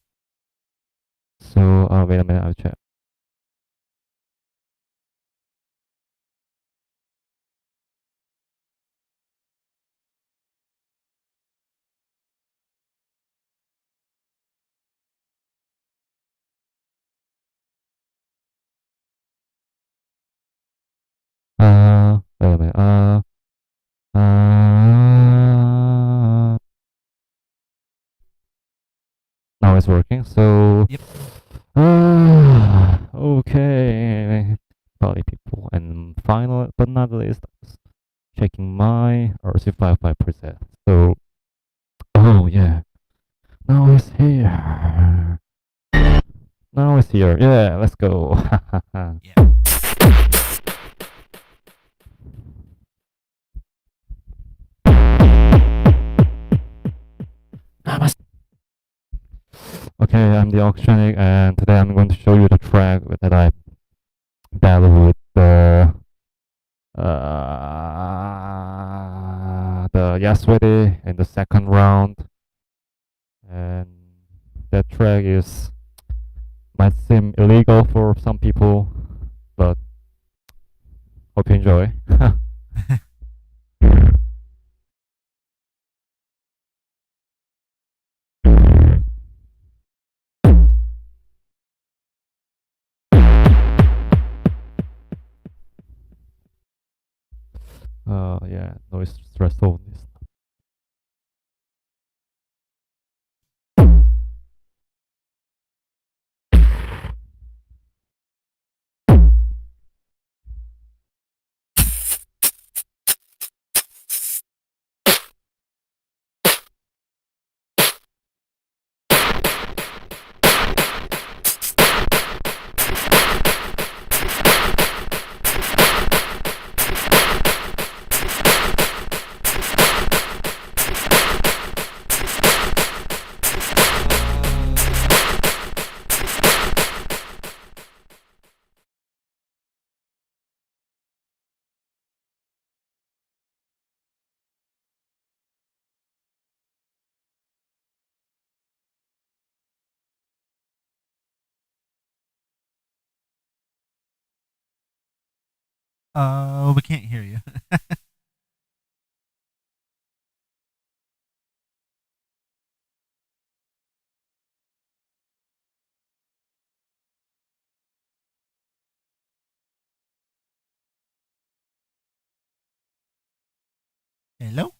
So wait a minute. I'll check. Wait a minute. Now it's working. So, Yep. okay, party people, and final but not least, checking my RC55 preset. So, oh yeah, now it's here. Now it's here. Yeah, let's go. Yeah. Okay, I'm the Oxygenic, and today I'm going to show you the track that I battled with the Yaswede in the second round, and that track is might seem illegal for some people, but hope you enjoy. Yeah, noise threshold is We can't hear you. Hello.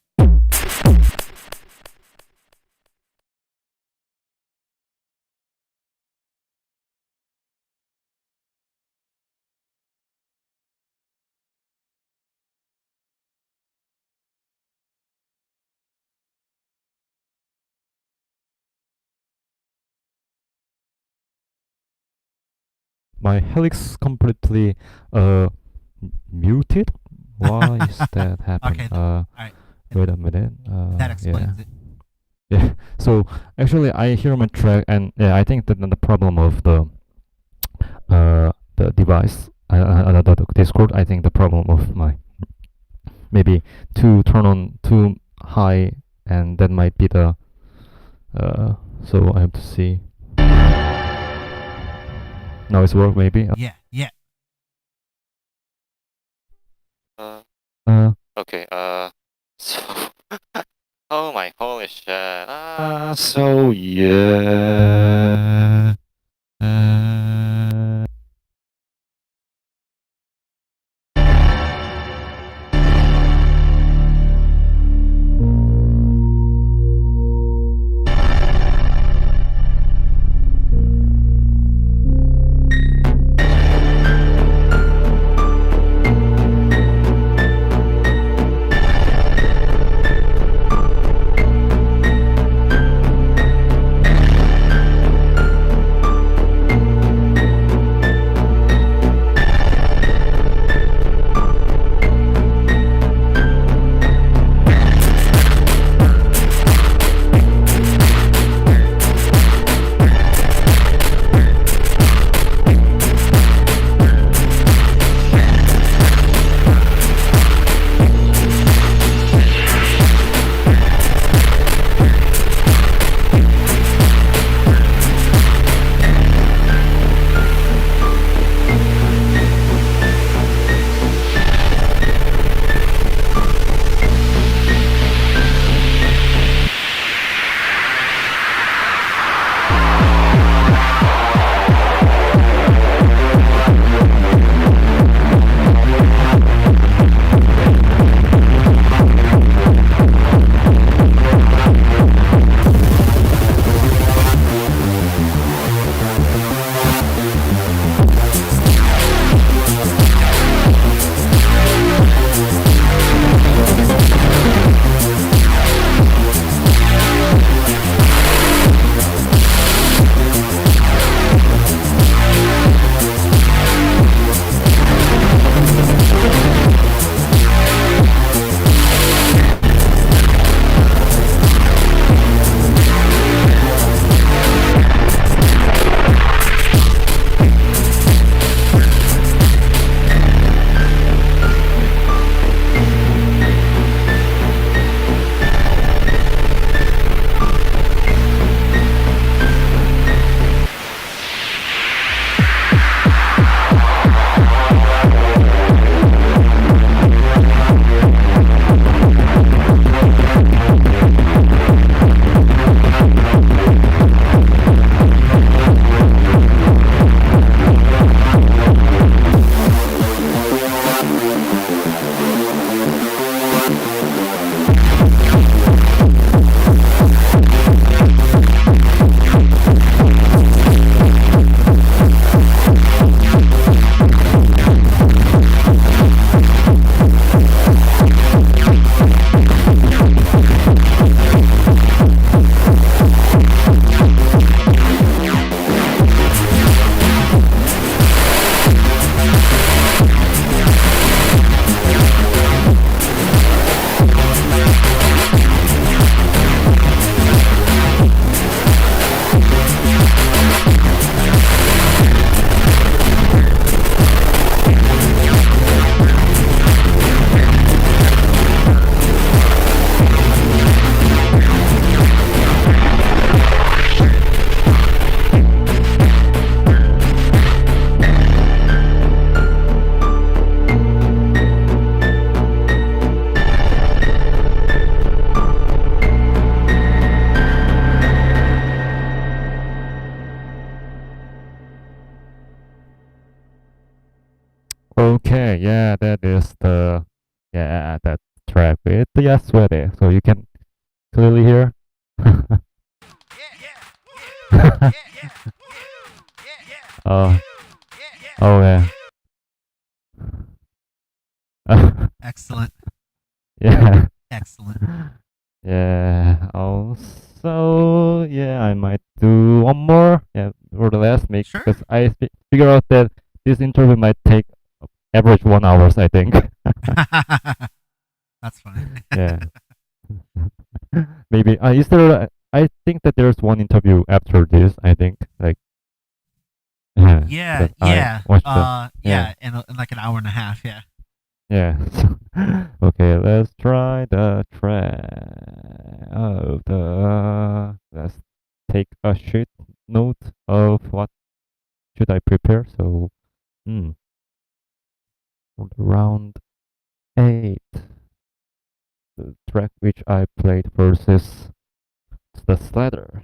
my helix completely uh muted. Why is that happen? Okay. All right. Wait a minute. That Yeah. explains it. Yeah. So actually, I hear my track, and yeah, I think that the problem of the device, the Discord. I think the problem of my maybe to turn on too high, and that might be the uh. So I have to see. Now it's work maybe. Yeah, yeah. Uh. Uh. Okay. So. Oh my holy shit. So yeah. Uh. Okay, yeah, that is the yeah that track with the yes sweaty. So you can clearly hear. Oh, oh yeah. Excellent. Yeah. Excellent. Yeah. Also, yeah, I might do one more. Yeah, for the last make Sure. because I figure out that this interview might take average 1 hours. I think. That's funny. Yeah. Maybe. Is there I think that there's one interview after this. I think like Yeah, that I yeah, watched the yeah yeah, in like an hour and a half. Yeah. yeah. Okay, let's try the track of the. Let's take a sheet note of what should I prepare. So, hmm, for the round 8, the track which I played versus the Slather.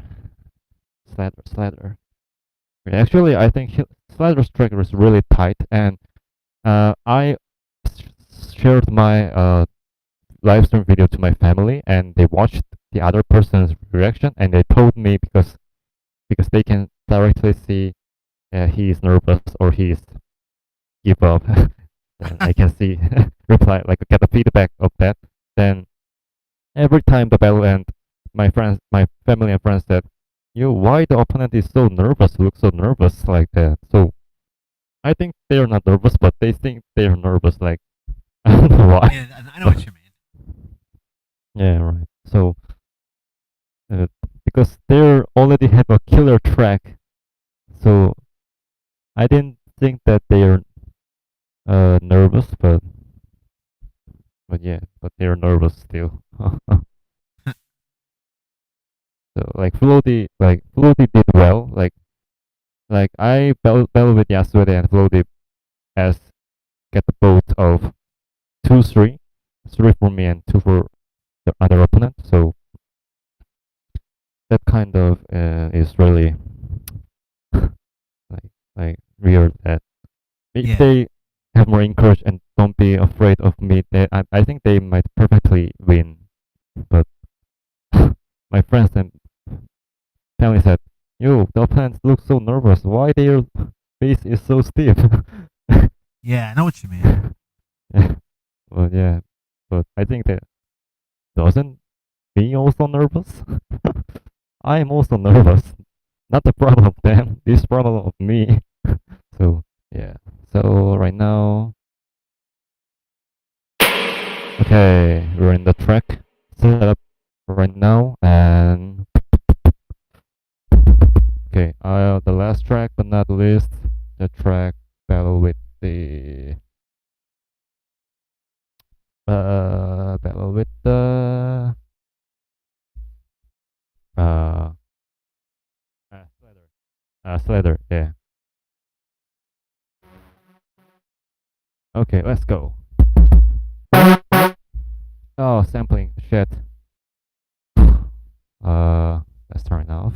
Actually, I think Slather's track was really tight, and I shared my live stream video to my family, and they watched the other person's reaction, and they told me because they can directly see he is nervous or he is give up. Then I can see reply like get the feedback of that. Then every time the battle end, my family and friends said, "Yo, why the opponent is so nervous? Looks so nervous like that." So I think they are not nervous, but they think they are nervous. Like I don't know why, Yeah, I know but what you mean. yeah, right. So uh, because they already have a killer track, so I didn't think that they are nervous, but yeah, but they are nervous still. So like Floaty did well. Like I battled with Yasuda and Floaty as get the both of 2-3, 3 for me and 2 for the other opponent. So that kind of is really like weird that if Yeah. they have more encourage and don't be afraid of me, I think they might perfectly win. But my friends and family said, "Yo, the opponents look so nervous. Why their face is so stiff?" Yeah, I know what you mean. Yeah, but yeah, but I think that doesn't me also nervous? I am also nervous. Not the problem of them. This problem of me. So yeah. So right now, okay, we're in the track setup right now, and okay, the last track but not least, the track battle with the battle with the uh Slater. Slater, yeah. Okay, let's go. Oh, sampling, shit. Let's turn it off.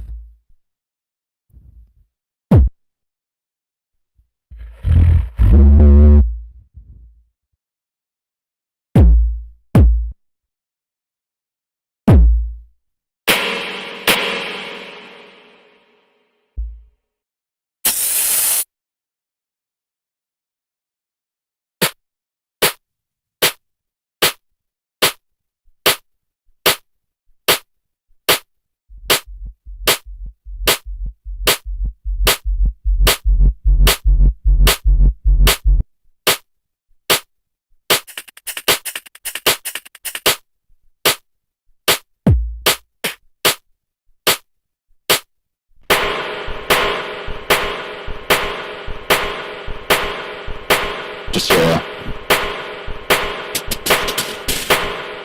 Just yeah,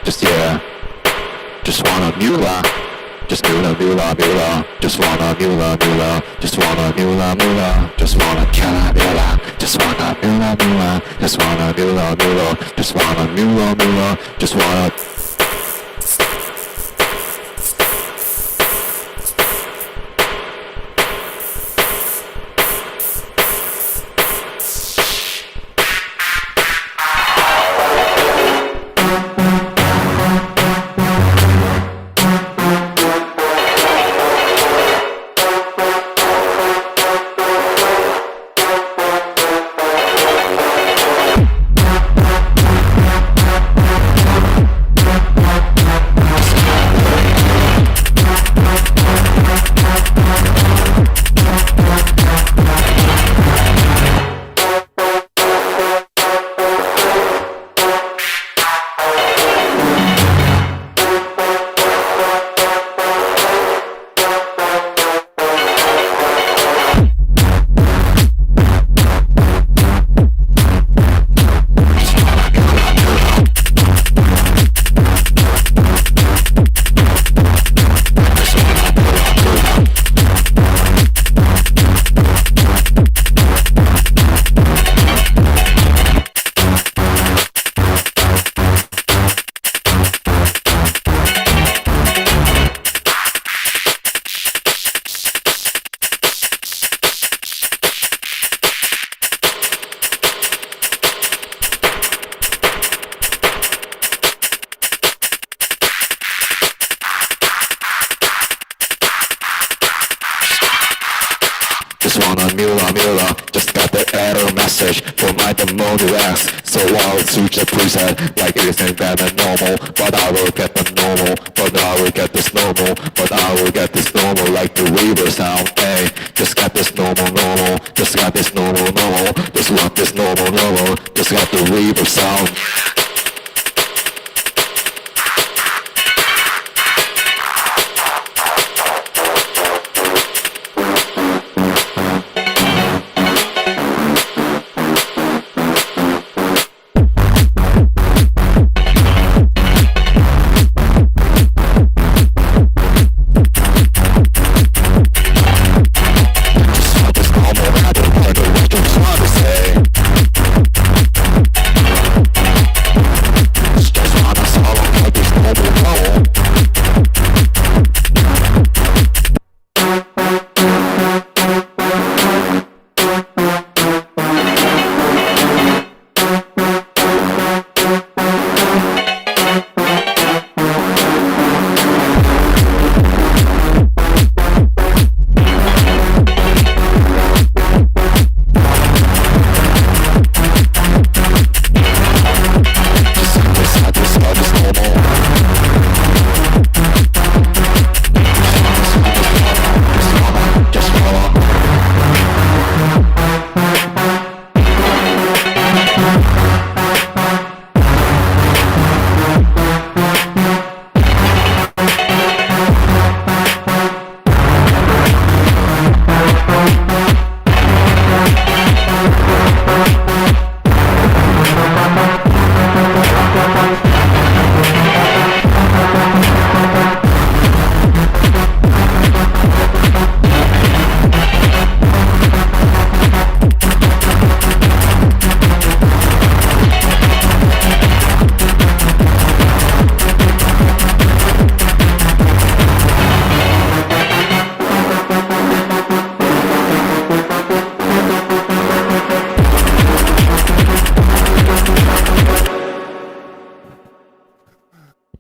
just yeah, just wanna mula, just mula, just wanna mula, just wanna mula, just wanna mula, just wanna mula, just wanna mula, just wanna mula, just wanna. just wanna mula, just got the error message from my demonic X. So I'll switch the preset like it isn't that normal, but I will get the normal, but I will get this normal, but I will get this normal like the reverb sound. Hey, just got this normal, just got this normal, just want this normal, just got the reverb sound.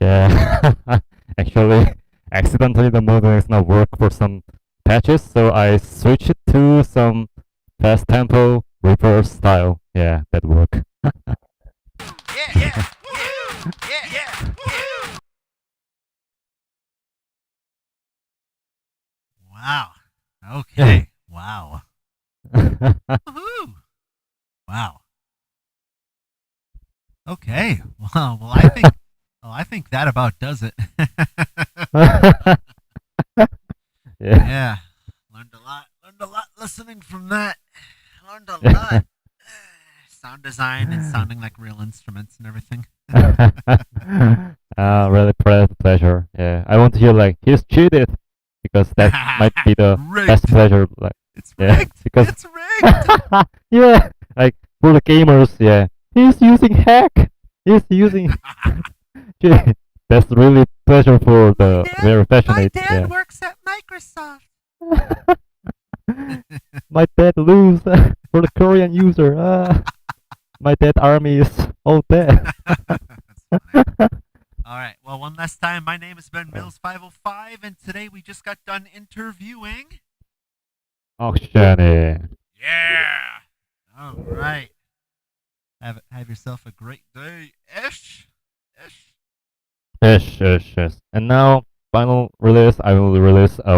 Yeah, actually, accidentally the modem is not work for some patches, so I switched it to some fast tempo reverse style. Yeah, that work. Yeah. Wow. Okay. Wow. Woohoo. Wow. Okay. Well, I think that about does it. Yeah. Yeah. Learned a lot listening from that. Learned a lot. Sound design and sounding like real instruments and everything. Really pleasure. Yeah, I want to hear like he's cheated because that might be the Rigged. best pleasure. Like It's yeah, rigged. because It's rigged. yeah, like for the gamers, yeah, he's using hack. He's using. Gee, that's really pleasure for the very passionate. Yeah. works at Microsoft. My dad lose for the Korean user. My dad army is all dead. That's funny. All right. Well, one last time. My name has been Milz505, and today we just got done interviewing. Oxygenic. Yeah. All right. Have yourself a great day, ish. Yes. And now, final release, I will release a